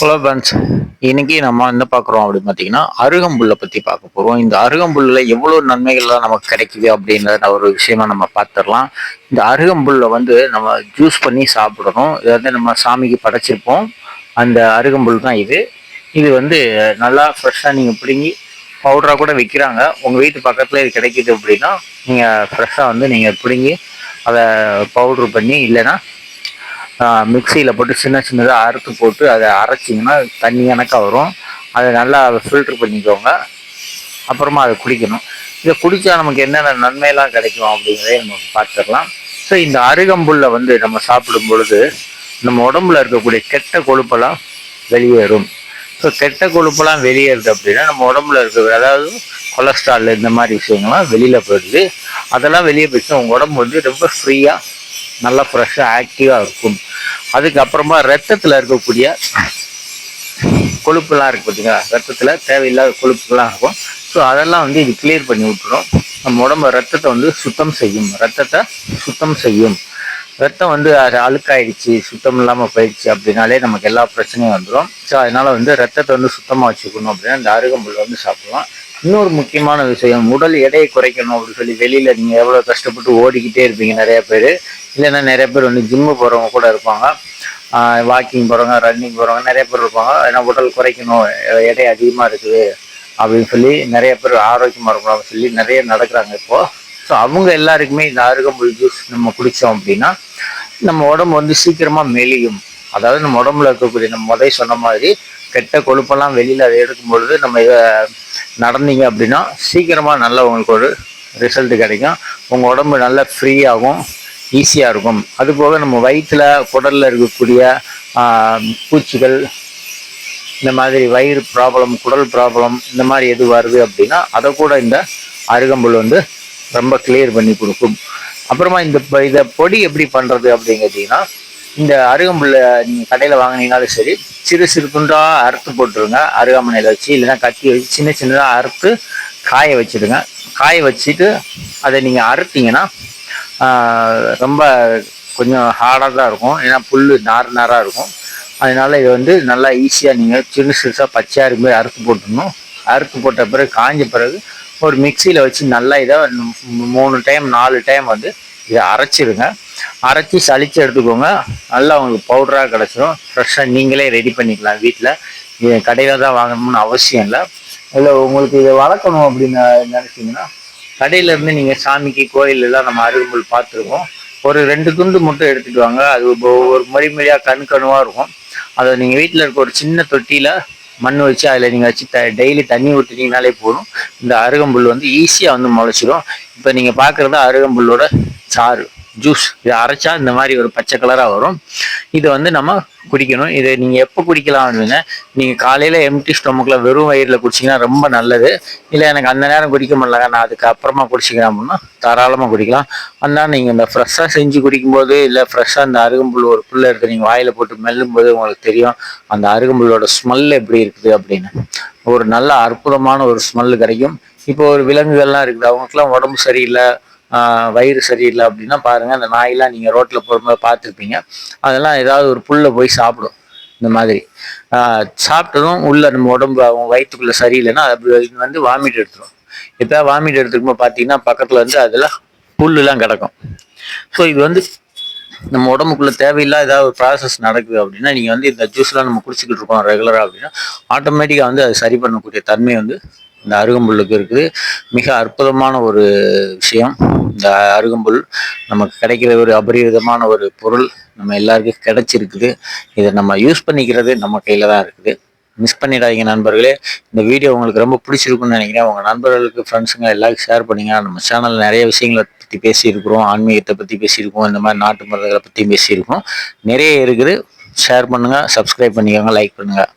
Hello friends. இன்னைக்கு நம்ம என்ன பார்க்குறோம் அப்படின்னு பார்த்தீங்கன்னா அருகம்புல்லை பற்றி பார்க்க போகிறோம். இந்த அருகம்புல்லில் எவ்வளோ நன்மைகள்லாம் நமக்கு கிடைக்குது அப்படின்றத ஒரு விஷயமா நம்ம பார்த்துடலாம். இந்த அருகம்புல்லை நம்ம ஜூஸ் பண்ணி சாப்பிடணும். இதை நம்ம சாமிக்கு படைச்சிருப்போம். அந்த அருகம்புல் தான் இது. இது நல்லா ஃப்ரெஷ்ஷாக நீங்கள் பிடுங்கி பவுடராக கூட விற்கிறாங்க. உங்கள் வீட்டு பக்கத்தில் இது கிடைக்கிது அப்படின்னா நீங்கள் ஃப்ரெஷ்ஷாக நீங்கள் பிடுங்கி அதை பவுட்ரு பண்ணி இல்லைன்னா மிக்சியில் போட்டு சின்ன சின்னதாக அறுத்து போட்டு அதை அரைச்சிங்கன்னா தண்ணி கணக்காக வரும். அதை நல்லா ஃபில்ட்ரு பண்ணிக்கோங்க. அப்புறமா அதை குடிக்கணும். இதை குடித்தா நமக்கு என்னென்ன நன்மையெல்லாம் கிடைக்கும் அப்படிங்கிறதே நம்ம பார்த்துடலாம். ஸோ இந்த அருகம்புல்லை நம்ம சாப்பிடும் பொழுது நம்ம உடம்புல இருக்கக்கூடிய கெட்ட கொழுப்பெல்லாம் வெளியேறும். ஸோ கெட்ட கொழுப்பெல்லாம் வெளியேறுது அப்படின்னா நம்ம உடம்புல இருக்க அதாவது கொலஸ்ட்ரால் இந்த மாதிரி விஷயங்கள்லாம் வெளியில் போயிடுது. அதெல்லாம் வெளியே போயிடுச்சு உங்கள் உடம்பு ரொம்ப ஃப்ரீயாக நல்லா ஃப்ரெஷ்ஷாக ஆக்டிவாக இருக்கும். அதுக்கப்புறமா ரத்தத்தில் இருக்கக்கூடிய கொழுப்புலாம் இருக்குது பார்த்தீங்களா, ரத்தத்தில் தேவையில்லாத கொழுப்புலாம் இருக்கும். ஸோ அதெல்லாம் இது கிளியர் பண்ணி விட்டுரும். நம்ம உடம்பு ரத்தத்தை சுத்தம் செய்யும். ரத்தத்தை சுத்தம் செய்யும். ரத்தம் அழுக்காயிடுச்சு, சுத்தம் இல்லாமல் போயிடுச்சு அப்படின்னாலே நமக்கு எல்லா பிரச்சனையும் வந்துடும். ஸோ அதனால ரத்தத்தை சுத்தமாக வச்சுக்கணும் அப்படின்னா இந்த அருகம்புல் சாப்பிடலாம். இன்னொரு முக்கியமான விஷயம், உடல் எடையை குறைக்கணும் அப்படின்னு சொல்லி வெளியில் நீங்கள் எவ்வளோ கஷ்டப்பட்டு ஓடிக்கிட்டே இருப்பீங்க நிறைய பேர். இல்லைன்னா நிறைய பேர் ஜிம்மு போகிறவங்க கூட இருப்பாங்க, வாக்கிங் போகிறவங்க, ரன்னிங் போகிறவங்க நிறைய பேர் இருப்பாங்க. ஏன்னா உடல் குறைக்கணும், எடை அதிகமாக இருக்குது அப்படின்னு சொல்லி நிறைய பேர் ஆரோக்கியமாக இருக்கணும் அப்படின்னு சொல்லி நிறைய நடக்கிறாங்க இப்போது. ஸோ அவங்க எல்லாருக்குமே இந்த அருகம்புல் ஜூஸ் நம்ம குடித்தோம் அப்படின்னா நம்ம உடம்பு சீக்கிரமாக மெலியும். அதாவது நம்ம உடம்புல இருக்கக்கூடிய நம்ம சொன்ன மாதிரி கெட்ட கொழுப்பெல்லாம் வெளியில் அதை எடுக்கும் பொழுது நம்ம இதை நடந்தீங்க அப்படின்னா சீக்கிரமாக நல்ல உங்களுக்கு ஒரு ரிசல்ட் கிடைக்கும். உங்கள் உடம்பு நல்லா ஃப்ரீயாகும், ஈஸியாக இருக்கும். அதுபோக நம்ம வயிற்றில் குடலில் இருக்கக்கூடிய பூச்சிகள், இந்த மாதிரி வயிறு ப்ராப்ளம், குடல் ப்ராப்ளம் இந்த மாதிரி எது வருது அப்படின்னா அதை கூட இந்த அருகம்புல் ரொம்ப கிளியர் பண்ணி கொடுக்கும். அப்புறமா இதை பொடி எப்படி பண்ணுறது அப்படிங்கிறீங்கன்னா இந்த அருகம்புல்லை நீங்கள் கடையில் வாங்கினீங்கனாலும் சரி, சிறு சிறு துண்டாக அறுத்து போட்டுருங்க. அருகாமனையில் வச்சு இல்லைன்னா கத்தி வச்சு சின்ன சின்னதாக அறுத்து காய வச்சுடுங்க. காய வச்சுட்டு அதை நீங்கள் அறுத்தீங்கன்னா ரொம்ப கொஞ்சம் ஹார்டாக தான் இருக்கும். ஏன்னா புல் நாராக இருக்கும். அதனால இது நல்லா ஈஸியாக நீங்கள் சிறு சிறுசாக பச்சையாக இருக்கும்போது அறுத்து போட்டுடணும். அறுத்து போட்ட பிறகு காஞ்ச பிறகு ஒரு மிக்சியில் வச்சு நல்லா இதை 3 டைம் 4 டைம் இதை அரைச்சிடுங்க. அரைச்சி சளிச்சு எடுத்துக்கோங்க. நல்லா உங்களுக்கு பவுடராக கிடச்சிடும். ஃப்ரெஷ்ஷாக நீங்களே ரெடி பண்ணிக்கலாம் வீட்டில். இது கடையில் தான் வாங்கணும்னு அவசியம் இல்லை. இல்லை உங்களுக்கு இதை வளர்க்கணும் அப்படின்னு நினச்சிங்கன்னா கடையிலேருந்து நீங்கள் சாமிக்கு கோயிலெல்லாம் நம்ம அருகம்புல் பார்த்துருக்கோம். ஒரு 2 துண்டு மட்டும் எடுத்துகிட்டு வாங்க. அது ஒரு மொழியாக கணுவாக இருக்கும். அதை நீங்கள் வீட்டில் இருக்க ஒரு சின்ன தொட்டியில் மண் வச்சு அதில் நீங்கள் வச்சு டெய்லி தண்ணி ஊற்றினீங்கனாலே போதும். இந்த அருகம்புல் ஈஸியாக முளைச்சிடும். இப்போ நீங்கள் பார்க்குறது அருகம்புல்லோட சாறு ஜூஸ். இதை அரைச்சா இந்த மாதிரி ஒரு பச்சை கலராக வரும். இதை நம்ம குடிக்கணும். இதை நீங்கள் எப்போ குடிக்கலாம் அப்படின்னா நீங்கள் காலையில் எம்டி ஸ்டொமக்கில் வெறும் வயிறில் குடிச்சிங்கன்னா ரொம்ப நல்லது. இல்லை எனக்கு அந்த நேரம் குடிக்க முடியலங்க, நான் அதுக்கப்புறமா குடிச்சிக்கிறேன் அப்படின்னா தாராளமாக குடிக்கலாம். அதனால் நீங்கள் இந்த ஃப்ரெஷ்ஷாக செஞ்சு குடிக்கும்போது இல்லை ஃப்ரெஷ்ஷாக இந்த அருகம்புல் ஒரு புல்லை இருக்குது நீங்கள் வாயில் போட்டு மெல்லும்போது உங்களுக்கு தெரியும் அந்த அருகம்புல்லோட ஸ்மெல் எப்படி இருக்குது அப்படின்னு. ஒரு நல்ல அற்புதமான ஒரு ஸ்மெல்லு கிடைக்கும். இப்போ ஒரு விலங்குகள்லாம் இருக்குது, அவங்களுக்குலாம் உடம்பு சரியில்லை, வயிறு சரியில்லை அப்படின்னா பாருங்கள், அந்த நாயெல்லாம் நீங்கள் ரோட்டில் போகும்போது பார்த்துருப்பீங்க. அதெல்லாம் ஏதாவது ஒரு புல்லை போய் சாப்பிடும். இந்த மாதிரி சாப்பிட்டதும் உள்ள நம்ம உடம்பு அவங்க வயிற்றுக்குள்ளே சரியில்லைன்னா அது வாமிட் எடுத்துரும். இப்போ வாமிட் எடுத்துக்கும்போது பார்த்தீங்கன்னா பக்கத்தில் அதில் புல்லுலாம் கிடக்கும். ஸோ இது நம்ம உடம்புக்குள்ளே தேவையில்லா ஏதாவது ஒரு ப்ராசஸ் நடக்குது அப்படின்னா நீங்கள் இந்த ஜூஸ்லாம் நம்ம குடிச்சிக்கிட்டு இருக்கோம் ரெகுலராக அப்படின்னா ஆட்டோமேட்டிக்காக அது சரி பண்ணக்கூடிய தன்மை இந்த அருகம்புல்லுக்கு இருக்குது. மிக அற்புதமான ஒரு விஷயம் இந்த அருகம்புல். நமக்கு கிடைக்கிற ஒரு அபரிவிதமான ஒரு பொருள் நம்ம எல்லாருக்கும் கிடைச்சிருக்குது. இதை நம்ம யூஸ் பண்ணிக்கிறது நம்ம கையில் தான் இருக்குது. மிஸ் பண்ணிடாதீங்க நண்பர்களே. இந்த வீடியோ உங்களுக்கு ரொம்ப பிடிச்சிருக்குன்னு நினைக்கிறேன். உங்கள் நண்பர்களுக்கு, ஃப்ரெண்ட்ஸுங்க எல்லாருக்கும் ஷேர் பண்ணுங்க. நம்ம சேனலில் நிறைய விஷயங்களை பற்றி பேசியிருக்கிறோம். ஆன்மீகத்தை பற்றி பேசியிருக்கோம். இந்த மாதிரி நாட்டு மருந்துகளை பற்றியும் பேசியிருக்கோம். நிறைய இருக்குது. ஷேர் பண்ணுங்கள், சப்ஸ்கிரைப் பண்ணிக்கோங்க, லைக் பண்ணுங்கள்.